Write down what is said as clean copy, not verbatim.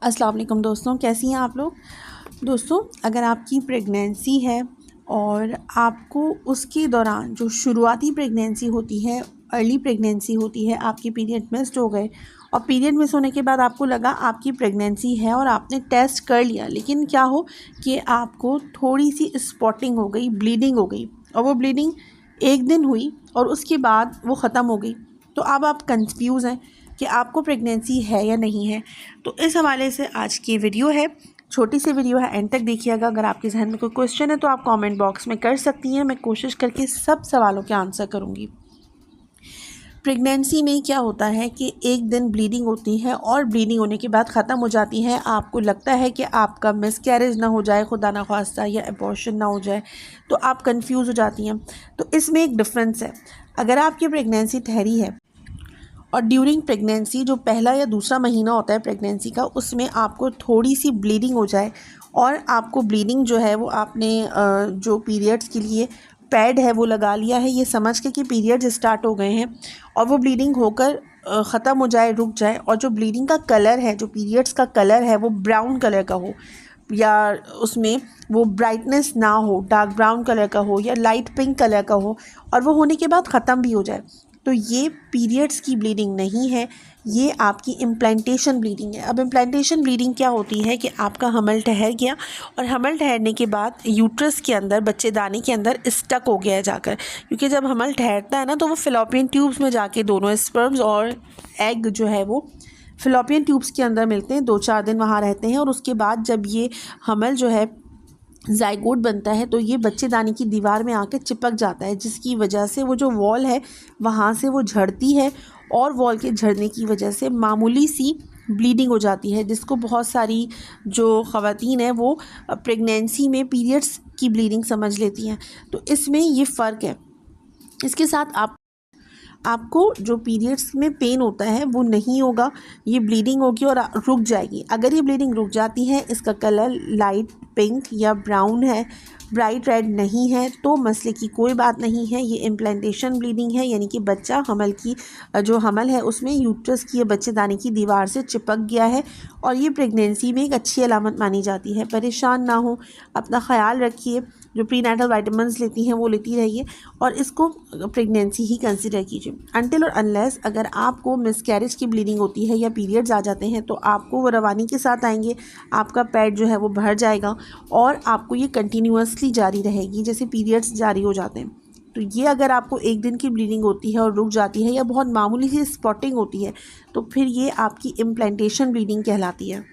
अस्सलाम वालेकुम दोस्तों, कैसी हैं आप लोग। दोस्तों, अगर आपकी प्रेगनेंसी है और आपको उसके दौरान जो शुरुआती प्रेगनेंसी होती है, अर्ली प्रेगनेंसी होती है, आपके पीरियड मिस हो गए और पीरियड मिस होने के बाद आपको लगा आपकी प्रेगनेंसी है और आपने टेस्ट कर लिया, लेकिन क्या हो कि आपको थोड़ी सी स्पॉटिंग हो गई, ब्लीडिंग हो गई और वो ब्लीडिंग एक दिन हुई और उसके बाद वो ख़त्म हो गई। तो अब आप कंफ्यूज हैं कि आपको प्रेगनेंसी है या नहीं है। तो इस हवाले से आज की वीडियो है, छोटी सी वीडियो है, एंड तक देखिएगा। अगर आपके जहन में कोई क्वेश्चन है तो आप कमेंट बॉक्स में कर सकती हैं, मैं कोशिश करके सब सवालों के आंसर करूँगी। प्रेगनेंसी में क्या होता है कि एक दिन ब्लीडिंग होती है और ब्लीडिंग होने के बाद ख़त्म हो जाती है। आपको लगता है कि आपका मिसकैरेज ना हो जाए, खुदा ना ख्वास्ता, या अबॉर्शन ना हो जाए, तो आप कंफ्यूज हो जाती हैं। तो इसमें एक डिफरेंस है। अगर आपकी प्रेगनेंसी ठहरी है और ड्यूरिंग प्रेगनेंसी जो पहला या दूसरा महीना होता है प्रेगनेंसी का, उसमें आपको थोड़ी सी ब्लीडिंग हो जाए और आपको ब्लीडिंग जो है वो आपने जो पीरियड्स के लिए पैड है वो लगा लिया है, ये समझ के कि पीरियड्स स्टार्ट हो गए हैं, और वो ब्लीडिंग होकर ख़त्म हो जाए, रुक जाए, और जो ब्लीडिंग का कलर है, जो पीरियड्स का कलर है, वो ब्राउन कलर का हो या उसमें वो ब्राइटनेस ना हो, डार्क ब्राउन कलर का हो या लाइट पिंक कलर का हो, और वो होने के बाद ख़त्म भी हो जाए, तो ये पीरियड्स की ब्लीडिंग नहीं है, ये आपकी इम्प्लांटेशन ब्लीडिंग है। अब इम्प्लांटेशन ब्लीडिंग क्या होती है कि आपका हमल ठहर गया और हमल ठहरने के बाद यूट्रस के अंदर, बच्चेदानी के अंदर स्टक हो गया है जाकर, क्योंकि जब हमल ठहरता है ना तो वो फिलोपियन ट्यूब्स में जाके दोनों स्पर्म्स और एग जो है वो फिलोपियन ट्यूब्स के अंदर मिलते हैं, 2-4 दिन वहाँ रहते हैं, और उसके बाद जब ये हमल जो है ज़ाइगोट बनता है तो ये बच्चेदानी की दीवार में आकर चिपक जाता है, जिसकी वजह से वो जो वॉल है वहाँ से वो झड़ती है, और वॉल के झड़ने की वजह से मामूली सी ब्लीडिंग हो जाती है, जिसको बहुत सारी जो ख़वातीन हैं वो प्रेगनेंसी में पीरियड्स की ब्लीडिंग समझ लेती हैं। तो इसमें ये फ़र्क है। इसके साथ आपको जो पीरियड्स में पेन होता है वो नहीं होगा, ये ब्लीडिंग होगी और रुक जाएगी। अगर ये ब्लीडिंग रुक जाती है, इसका कलर लाइट पिंक या ब्राउन है, ब्राइट रेड नहीं है, तो मसले की कोई बात नहीं है, ये इम्प्लांटेशन ब्लीडिंग है, यानी कि बच्चा जो हमल है उसमें यूट्रस की या बच्चेदानी की दीवार से चिपक गया है, और ये प्रेगनेंसी में एक अच्छी अलामत मानी जाती है। परेशान ना हो, अपना ख्याल रखिए, जो प्रीनेटल विटामिन्स लेती हैं वो लेती रहिए, और इसको प्रेगनेंसी ही कंसिडर कीजिए। अनटिल और अनलेस अगर आपको मिसकैरेज की ब्लीडिंग होती है या पीरियड्स आ जाते हैं, तो आपको वो रवानी के साथ आएंगे, आपका पैड जो है वो भर जाएगा और आपको ये कंटिन्यूसली जारी रहेगी जैसे पीरियड्स जारी हो जाते हैं। तो ये अगर आपको एक दिन की ब्लीडिंग होती है और रुक जाती है या बहुत मामूली सी स्पॉटिंग होती है, तो फिर ये आपकी इम्प्लांटेशन ब्लीडिंग कहलाती है।